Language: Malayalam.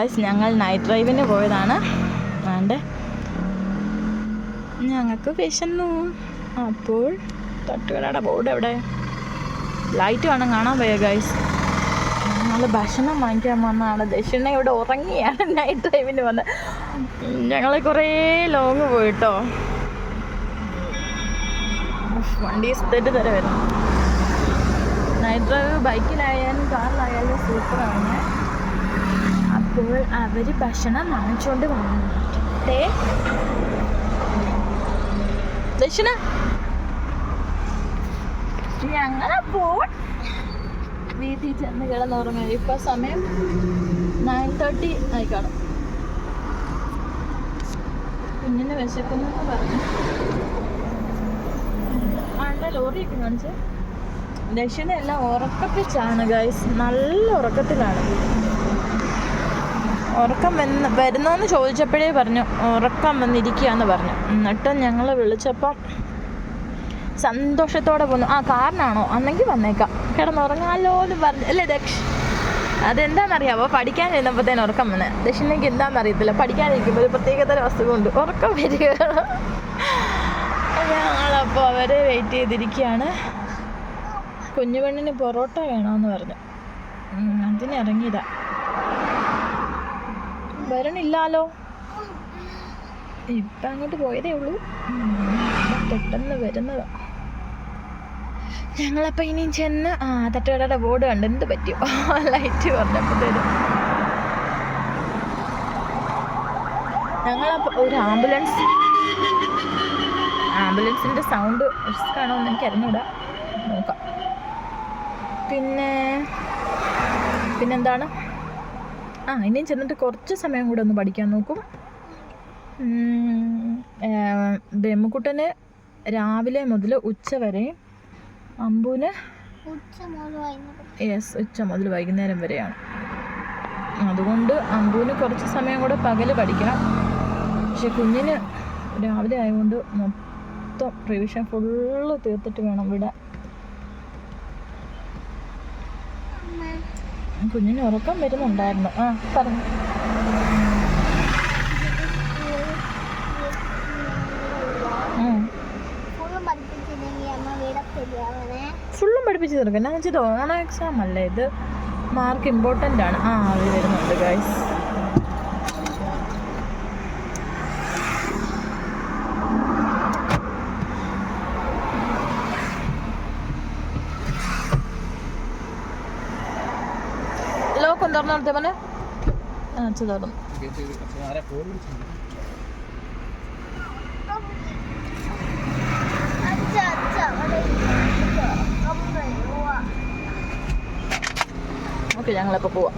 ഗായ്സ്, ഞങ്ങൾ നൈറ്റ് ഡ്രൈവിന് പോയതാണ്. അതുകൊണ്ട് ഞങ്ങൾക്ക് വിശന്നു. അപ്പോൾ തട്ടുകടയുടെ ബോർഡ് എവിടെ? ലൈറ്റ് വേണം കാണാൻ പോയ ഗായ്സ്. ഞങ്ങൾ ഭക്ഷണം വാങ്ങിക്കാൻ വന്നതാണ്. ദക്ഷിണ ഇവിടെ ഉറങ്ങിയാണ് നൈറ്റ് ഡ്രൈവിന് വന്നത്. ഞങ്ങൾ കുറേ ലോങ് പോയിട്ടോ. വണ്ടി സ്ഥിരം തരെ വരും. നൈറ്റ് ഡ്രൈവ് ബൈക്കിലായാലും കാറിലായാലും സൂപ്പറാണ്. അപ്പോൾ അവർ ഭക്ഷണം വാങ്ങിച്ചുകൊണ്ട് വന്നിട്ടേ ദക്ഷിണ ഞങ്ങളപ്പോൾ വീട്ടിൽ ചെന്ന് കിടന്നുറങ്ങും. ഇപ്പം സമയം 9:30 ആയിക്കാണും. കുഞ്ഞിന് വിശക്കുന്നു പറഞ്ഞു. ആളുടെ ലോറിയൊക്കെ കാണിച്ച് ദക്ഷിണ എല്ലാം ഉറക്കപ്പിച്ചാണ് ഗൈസ്. നല്ല ഉറക്കത്തിലാണ്. ഉറക്കം വരുന്നോന്ന് ചോദിച്ചപ്പോഴേ പറഞ്ഞു ഉറക്കം വന്നിരിക്കുകയെന്ന് പറഞ്ഞു. എന്നിട്ട് ഞങ്ങൾ വിളിച്ചപ്പം സന്തോഷത്തോടെ പോന്നു. ആ കാറിനാണോ? അന്നെങ്കിൽ വന്നേക്കാം, കിടന്നുറങ്ങാമല്ലോ എന്ന് പറഞ്ഞു അല്ലേ ദക്ഷ്? അതെന്താണെന്നറിയാമോ? പഠിക്കാൻ ഇരുന്നപ്പോഴത്തേന് ഉറക്കം വന്നെ. ദക്ഷിണയ്ക്ക് എന്താണെന്നറിയത്തില്ല, പഠിക്കാനിരിക്കുമ്പോൾ ഒരു പ്രത്യേകതരം വസ്തുകൊണ്ട് ഉറക്കം വരികയാണ്. ഞങ്ങളപ്പോൾ അവരെ വെയിറ്റ് ചെയ്തിരിക്കുകയാണ്. കുഞ്ഞുപെണ്ണിന് പൊറോട്ട വേണമെന്ന് പറഞ്ഞു. അതിനിറങ്ങിയതാ. വരണില്ലാലോ, ഇപ്പം അങ്ങോട്ട് പോയതേ ഉള്ളൂ. പെട്ടെന്ന് വരുന്നതാ. ഞങ്ങളപ്പോൾ ഇനിയും ചെന്ന് തട്ടുകടയുടെ ബോർഡ് കണ്ട് എന്ത് പറ്റിയോ ലൈറ്റ് പറഞ്ഞപ്പോഴത്തേനും ഞങ്ങളപ്പോൾ ഒരു ആംബുലൻസിൻ്റെ സൗണ്ട് റിസ്ക്കാണോ എന്ന് എനിക്ക് അറിഞ്ഞൂടാ, നോക്കാം. പിന്നെന്താണ്? ഇനിയും ചെന്നിട്ട് കുറച്ച് സമയം കൂടെ ഒന്ന് പഠിക്കാൻ നോക്കും. ബ്രഹ്മക്കുട്ടന് രാവിലെ മുതൽ ഉച്ച വരെയും അമ്പൂന് ഉച്ച മുതൽ വൈകുന്നേരം വരെയാണ്. അതുകൊണ്ട് അമ്പൂന് കുറച്ച് സമയം കൂടെ പകല് പഠിക്കണം. പക്ഷെ കുഞ്ഞിന് രാവിലെ ആയതുകൊണ്ട് മൊത്തം റിവിഷൻ ഫുള്ള് തീർത്തിട്ട് വേണം വിടാൻ. കുഞ്ഞിന് ഉറക്കം വരുന്നുണ്ടായിരുന്നു. പറഞ്ഞു. ഫുള്ളും പഠിപ്പിച്ച് തീർക്കും. എന്നാന്ന് വെച്ചാൽ ഓണം എക്സാം അല്ലേ ഇത്, മാർക്ക് ഇമ്പോർട്ടൻ്റ് ആണ്. അവർ വരുന്നുണ്ട് ഗൈസ്. ലോക്ക് തുറന്നോളത്തെ മോനെ. തുറന്നു. ഓക്കെ, ഞങ്ങളപ്പോൾ പോവാം.